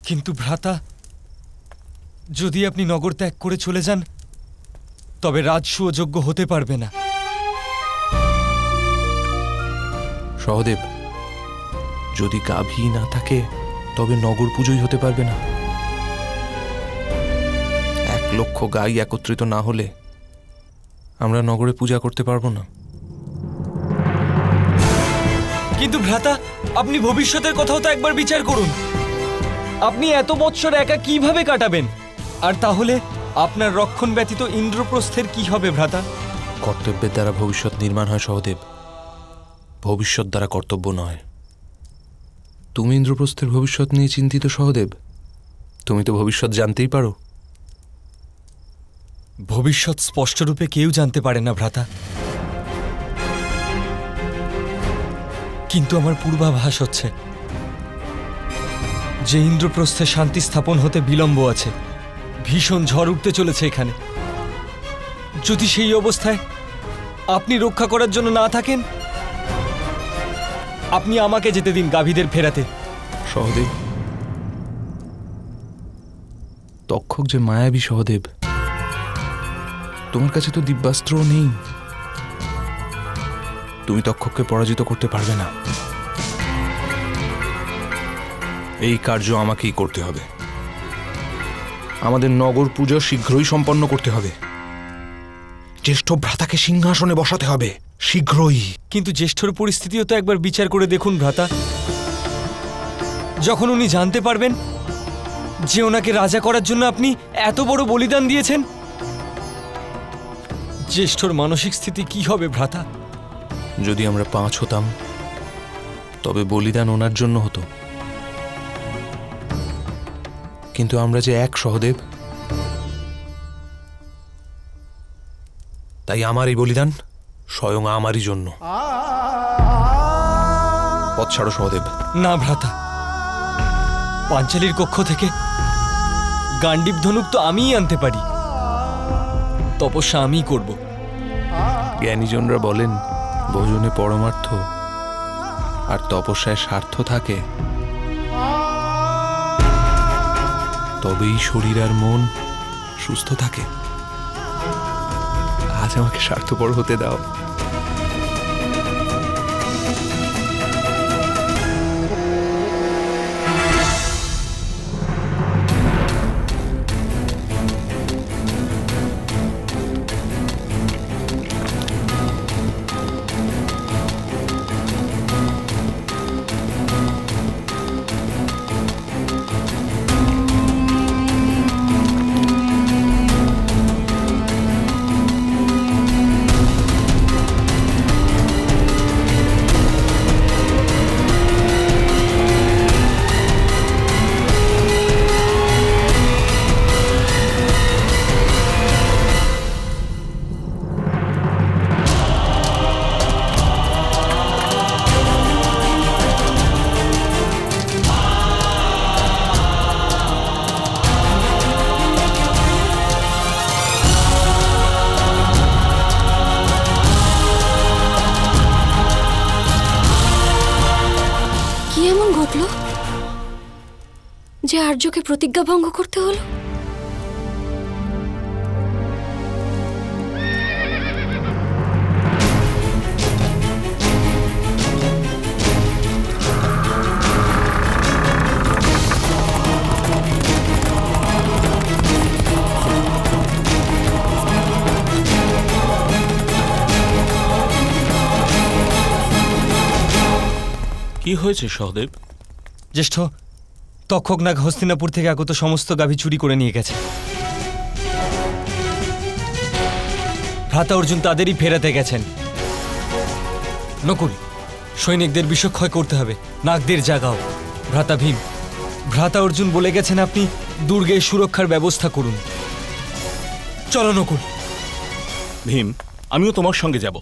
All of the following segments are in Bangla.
কিন্তু ভ্রাতা, যদি আপনি নগর ত্যাগ করে চলে যান তবে রাজসুযোগ্য হতে পারবে না। সহদেব, যদি গাভী না থাকে তবে নগর পুজোই হতে পারবে না। 1,00,000 গাই একত্রিত না হলে আমরা নগরে পূজা করতে পারবো না। কিন্তু ভ্রাতা, আপনি ভবিষ্যতের কথাও তো একবার বিচার করুন। আপনি এত বৎসর একা কিভাবে কাটাবেন? আর তাহলে আপনার রক্ষণ ব্যতীত ইন্দ্রপ্রস্থের কি হবে ভ্রাতা? কর্তব্যের দ্বারা ভবিষ্যৎ নির্মাণ হয় সহদেব, ভবিষ্যৎ দ্বারা কর্তব্য নয়। তুমি ইন্দ্রপ্রস্থের ভবিষ্যৎ নিয়ে চিন্তিত সহদেব? তুমি তো ভবিষ্যৎ জানতেই পারো। ভবিষ্যৎ স্পষ্টরূপে কেউ জানতে পারে না ভ্রাতা, কিন্তু আমার পূর্বাভাস হচ্ছে যে ইন্দ্রপ্রস্থে শান্তি স্থাপন হতে বিলম্ব আছে। ভীষণ ঝড় উঠতে চলেছে এখানে। যদি সেই অবস্থায় আপনি রক্ষা করার জন্য না থাকেন, আপনি আমাকে যেতে দিন গাভীদের ফেরাতে। সহদেব, তক্ষক যে মায়াবী সহদেব, তোমার কাছে তো দিব্যাস্ত্রও নেই। তুমি তক্ষককে পরাজিত করতে পারবে না। এই কার্য আমাকেই করতে হবে। আমাদের নগর পুজো শীঘ্রই সম্পন্ন করতে হবে। জ্যেষ্ঠ ভ্রাতাকে সিংহাসনে বসাতে হবে শীঘ্রই। কিন্তু জ্যেষ্ঠর পরিস্থিতিও তো একবার বিচার করে দেখুন ভ্রাতা। যখন উনি জানতে পারবেন যে ওনাকে রাজা করার জন্য আপনি এত বড় বলিদান দিয়েছেন, জ্যেষ্ঠর মানসিক স্থিতি কি হবে ভ্রাতা? যদি আমরা 5 হতাম তবে বলিদান ওনার জন্য হতো, কিন্তু আমরা যে এক সহদেব, তাই আমার এই বলিদান স্বয়ং আমারই জন্য। পথ ছাড়ো সহদেব। না ভ্রাতা, পাঞ্চালীর কক্ষ থেকে গান্ডীব ধনুক তো আমিই আনতে পারি। তপস্যা আমিই করব। জ্ঞানীজনরা বলেন ভোজনে পরমার্থ আর তপস্যায় স্বার্থ থাকে, তবেই শরীর আর মন সুস্থ থাকে। আজ আমাকে স্বার্থপর হতে দাও। যে আর্যকে প্রতিজ্ঞা ভঙ্গ করতে হলো। কি হয়েছে সহদেব? জ্যেষ্ঠ, তক্ষকনাগ হস্তিনাপুর থেকে আগত সমস্ত গাভী চুরি করে নিয়ে গেছে। ভ্রাতা অর্জুন তাদেরই ফেরাতে গেছেন। নকুল, সৈনিকদের বিষক্ষয় করতে হবে, নাগদের জাগাও। ভ্রাতা ভীম, ভ্রাতা অর্জুন বলে গেছেন আপনি দুর্গে সুরক্ষার ব্যবস্থা করুন। চলো নকুল। ভীম, আমিও তোমার সঙ্গে যাব।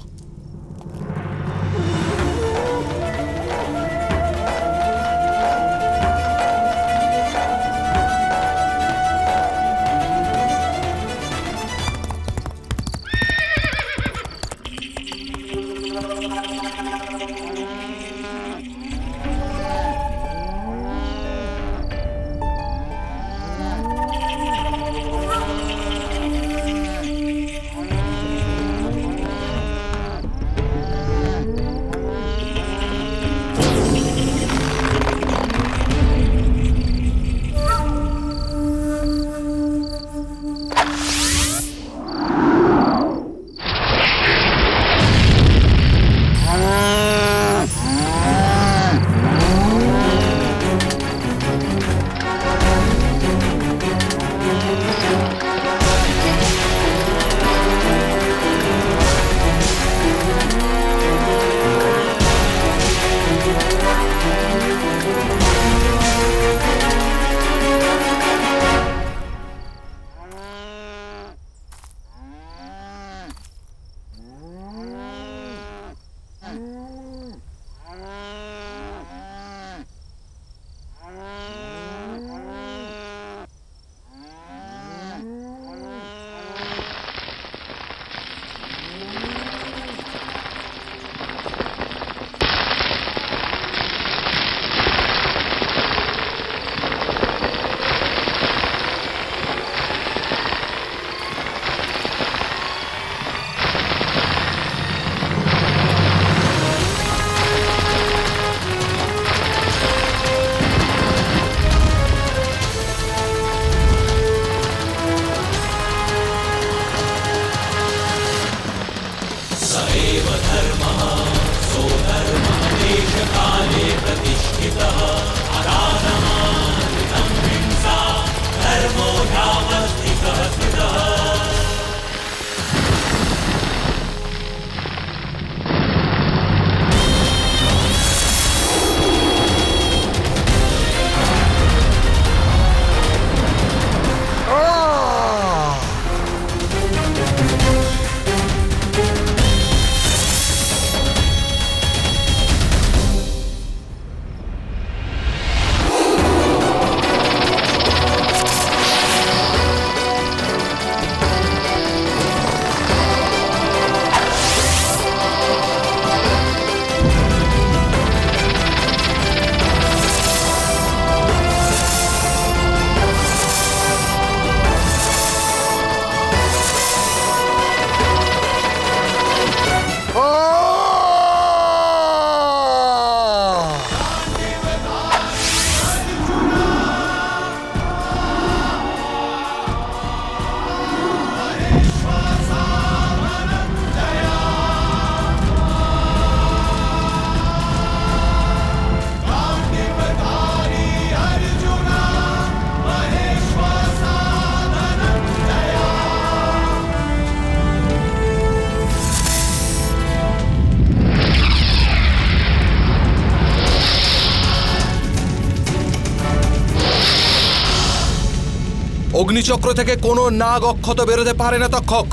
অগ্নিচক্র থেকে কোনো নাগ অক্ষত বেরোতে পারে না তক্ষক।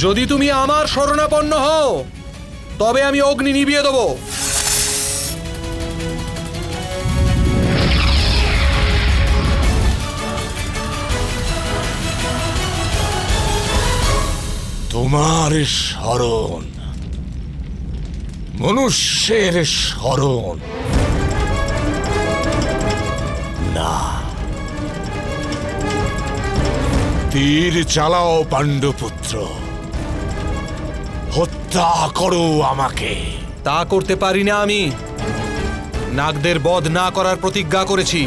যদি তুমি আমার শরণাপন্ন হও তবে আমি অগ্নি নিভিয়ে দেব। তোমার শরণ মনুষ্যের শরণ না। তীর চালাও পাণ্ডুপুত্র, হত্যা করো আমাকে। তা করতে পারি না। আমি নাগদের বধ না করার প্রতিজ্ঞা করেছি,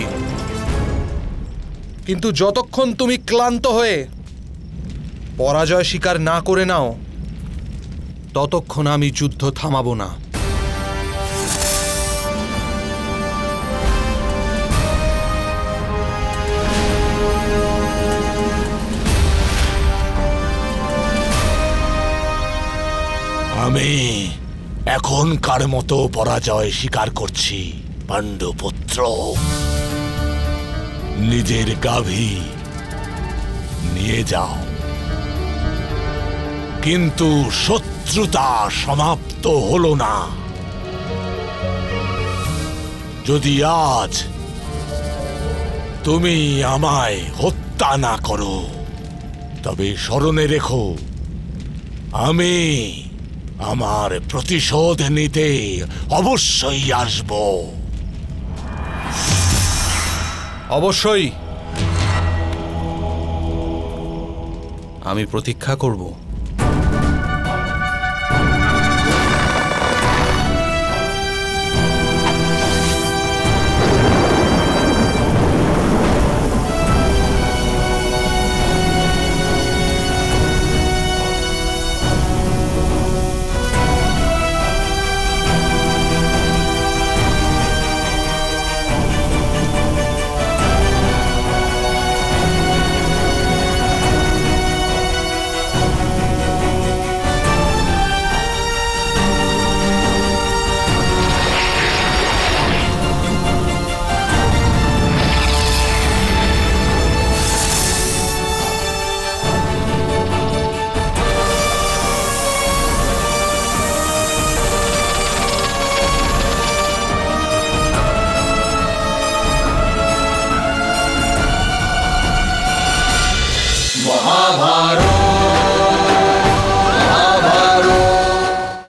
কিন্তু যতক্ষণ তুমি ক্লান্ত হয়ে পরাজয় স্বীকার না করে নাও ততক্ষণ আমি যুদ্ধ থামাবো না। আমি এখনকার মতো পরাজয় স্বীকার করছি পাণ্ডুপুত্র। নিজের গাভী নিয়ে যাও, কিন্তু শত্রুতা সমাপ্ত হলো না। যদি আজ তুমি আমায় হত্যা না করো তবে স্মরণে রেখো, আমি আমার প্রতিশোধ নিতে অবশ্যই আসব। অবশ্যই আমি প্রতীক্ষা করব। महाभारत